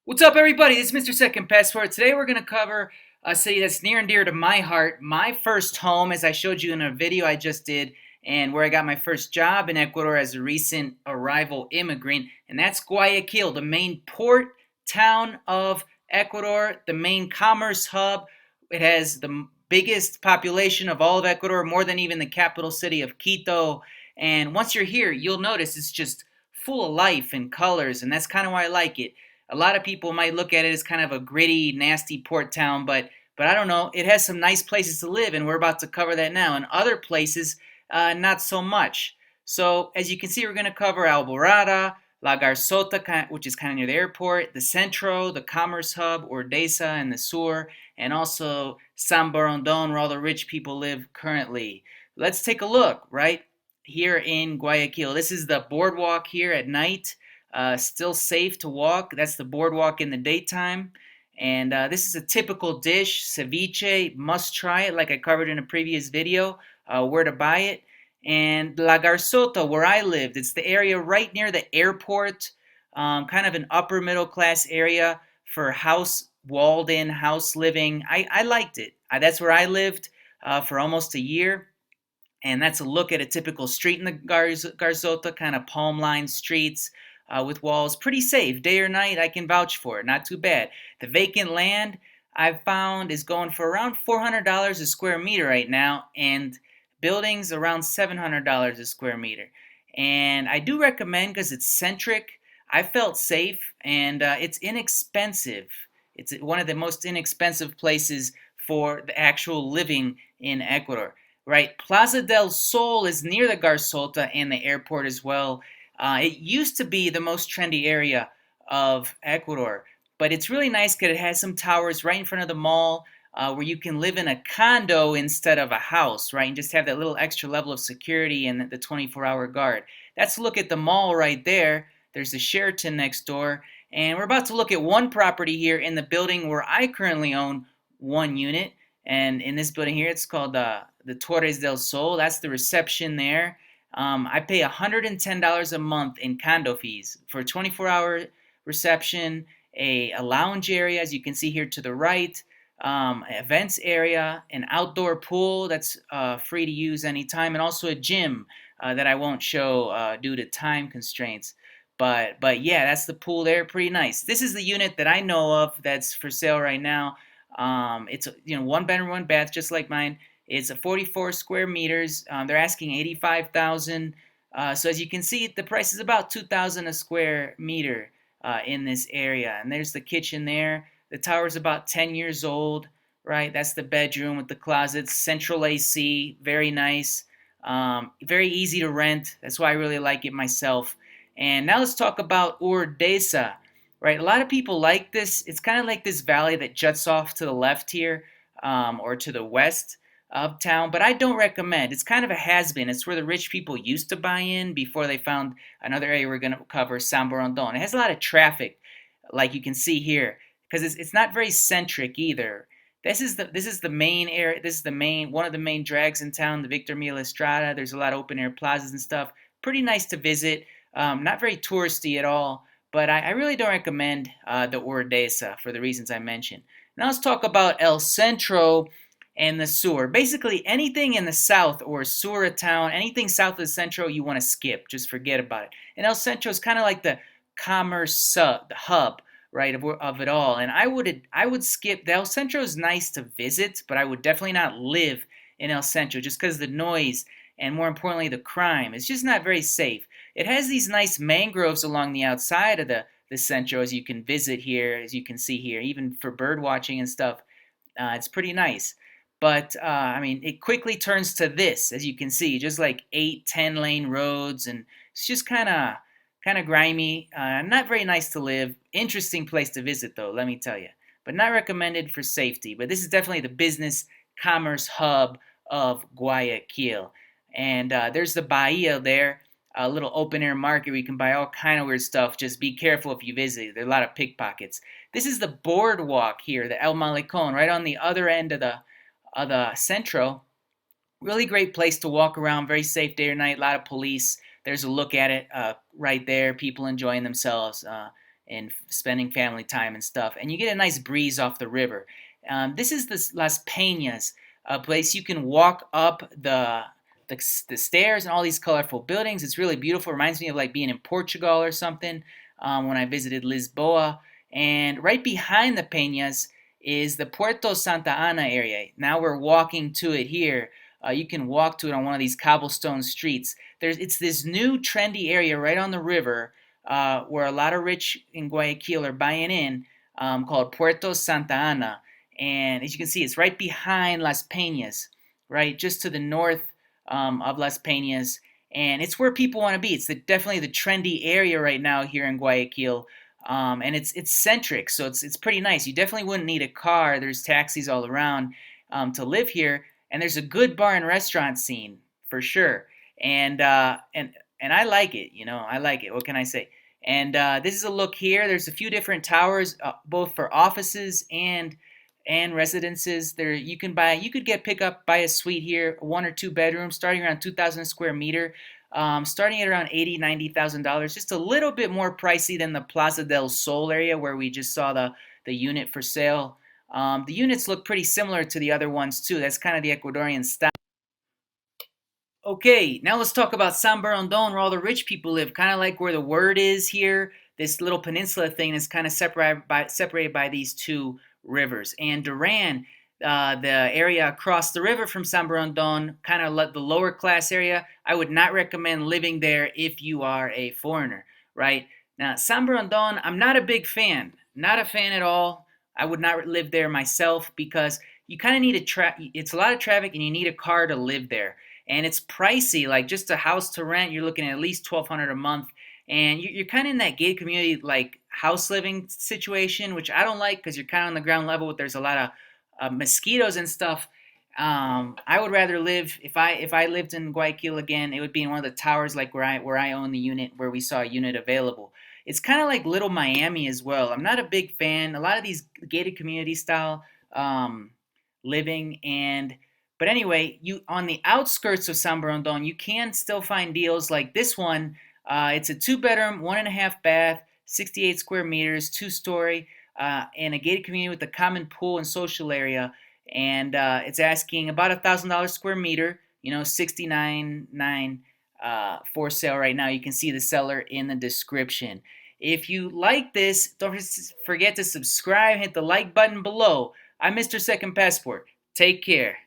What's up, everybody? This is Mr. Second Passport. Today we're going to cover a city that's near and dear to my heart, my first home, as I showed you in a video I just did, and where I got my first job in Ecuador as a recent arrival immigrant, and that's Guayaquil, the main port town of Ecuador, the main commerce hub. It has the biggest population of all of Ecuador, more than even the capital city of Quito. And once you're here, you'll notice it's just full of life and colors, and that's kind of why I like it. A lot of people might look at it as kind of a gritty, nasty port town, but I don't know. It has some nice places to live, and we're about to cover that now. And other places, not so much. So as you can see, we're going to cover Alborada, La Garzota, which is kind of near the airport, the Centro, the commerce hub, Ordesa, and the Sur, and also San Borondon, where all the rich people live currently. Let's take a look, right? Here in Guayaquil. This is the boardwalk here at night. Still safe to walk. That's the boardwalk in the daytime. And this is a typical dish, ceviche. Must try it, like I covered in a previous video, where to buy it. And La Garzota, where I lived, it's the area right near the airport, kind of an upper middle class area for walled in house living. I liked it. That's where I lived for almost a year. And that's a look at a typical street in the Garzota, kind of palm lined streets with walls. Pretty safe, day or night. I can vouch for it. Not too bad. The vacant land I've found is going for around $400 a square meter right now, and buildings around $700 a square meter. And I do recommend because it's centric. I felt safe, and it's inexpensive. It's one of the most inexpensive places for the actual living in Ecuador, right? Plaza del Sol is near the Garzota and the airport as well. It used to be the most trendy area of Ecuador, but it's really nice because it has some towers right in front of the mall where you can live in a condo instead of a house, right? And just have that little extra level of security and the 24-hour guard. That's a look at the mall right there. There's a Sheraton next door. And we're about to look at one property here in the building where I currently own one unit. And in this building here, it's called the Torres del Sol. That's the reception there. I pay $110 a month in condo fees for a 24-hour reception, a lounge area, as you can see here to the right, events area, an outdoor pool that's free to use anytime, and also a gym that I won't show due to time constraints. But yeah, that's the pool there. Pretty nice. This is the unit that I know of that's for sale right now. It's one bedroom, one bath, just like mine. It's a 44 square meters. They're asking 85,000. So as you can see, the price is about 2,000 a square meter in this area. And there's the kitchen there. The tower's about 10 years old, right? That's the bedroom with the closets, central AC, very nice, very easy to rent. That's why I really like it myself. And now let's talk about Ordesa, right? A lot of people like this. It's kind of like this valley that juts off to the left here, or to the west of town, but I don't recommend. It's kind of a has-been. It's where the rich people used to buy in before they found another area we're going to cover, San Borondon. It has a lot of traffic, like you can see here, because it's not very centric either. This is the main area. This is the main one of the main drags in town, the Victor Mila Estrada. There's a lot of open air plazas and stuff. Pretty nice to visit. Not very touristy at all, but I really don't recommend the Ordesa for the reasons I mentioned. Now let's talk about El Centro and the Sur. Basically, anything in the south or Sur town, anything south of the Centro, you want to skip. Just forget about it. And El Centro is kind of like the commerce the hub, right, of it all. And I would skip. The El Centro is nice to visit, but I would definitely not live in El Centro just because the noise and more importantly the crime. It's just not very safe. It has these nice mangroves along the outside of the Centro, as you can visit here, as you can see here, even for bird watching and stuff. It's pretty nice. But I mean, it quickly turns to this, as you can see, just like 8, 10 lane roads, and it's just kind of grimy. Not very nice to live. Interesting place to visit, though, let me tell you. But not recommended for safety. But this is definitely the business commerce hub of Guayaquil. And there's the Bahia there, a little open air market where you can buy all kind of weird stuff. Just be careful if you visit. There are a lot of pickpockets. This is the boardwalk here, the El Malecon, right on the other end of the Centro. Really great place to walk around. Very safe day or night. A lot of police. There's a look at it right there. People enjoying themselves. and spending family time and stuff. And you get a nice breeze off the river. This is the Las Peñas, a place you can walk up the stairs and all these colorful buildings. It's really beautiful. Reminds me of like being in Portugal or something when I visited Lisboa. And right behind the Peñas is the Puerto Santa Ana area. Now we're walking to it here. You can walk to it on one of these cobblestone streets. It's this new trendy area right on the river where a lot of rich in Guayaquil are buying in, called Puerto Santa Ana. And as you can see, it's right behind Las Peñas, right, just to the north of Las Peñas. And it's where people want to be. It's definitely the trendy area right now here in Guayaquil. And it's centric, so it's pretty nice. You definitely wouldn't need a car. There's taxis all around to live here, and there's a good bar and restaurant scene for sure. And and I like it. I like it. What can I say? And this is a look here. There's a few different towers, both for offices and residences. There you could get pick up buy a suite here, 1 or 2 bedrooms, starting around 2,000 square meter. Starting at around $80,000, $90,000, just a little bit more pricey than the Plaza del Sol area where we just saw the unit for sale. The units look pretty similar to the other ones too. That's kind of the Ecuadorian style. Okay, now let's talk about San Borondon, where all the rich people live, kind of like where the word is here. This little peninsula thing is kind of separated by these two rivers. And Duran, the area across the river from San Borondon, kind of the lower class area, I would not recommend living there if you are a foreigner, right? Now, San Borondon, I'm not a big fan, not a fan at all. I would not live there myself because you kind of need it's a lot of traffic and you need a car to live there, and it's pricey. Like just a house to rent, you're looking at least 1,200 a month, and you're kind of in that gated community like house living situation, which I don't like because you're kind of on the ground level. There's a lot of mosquitoes and stuff. I would rather live if I lived in Guayaquil again. It would be in one of the towers, like where I own the unit, where we saw a unit available. It's kind of like Little Miami as well. I'm not a big fan. A lot of these gated community style living, and but anyway, you on the outskirts of San Borondon, you can still find deals like this one. It's a 2 bedroom, 1.5 bath, 68 square meters, 2 story, and a gated community with a common pool and social area. And it's asking about $1,000 square meter. 69.9 for sale right now. You can see the seller in the description. If you like this, don't forget to subscribe, hit the like button below. I'm Mr. Second Passport. Take care.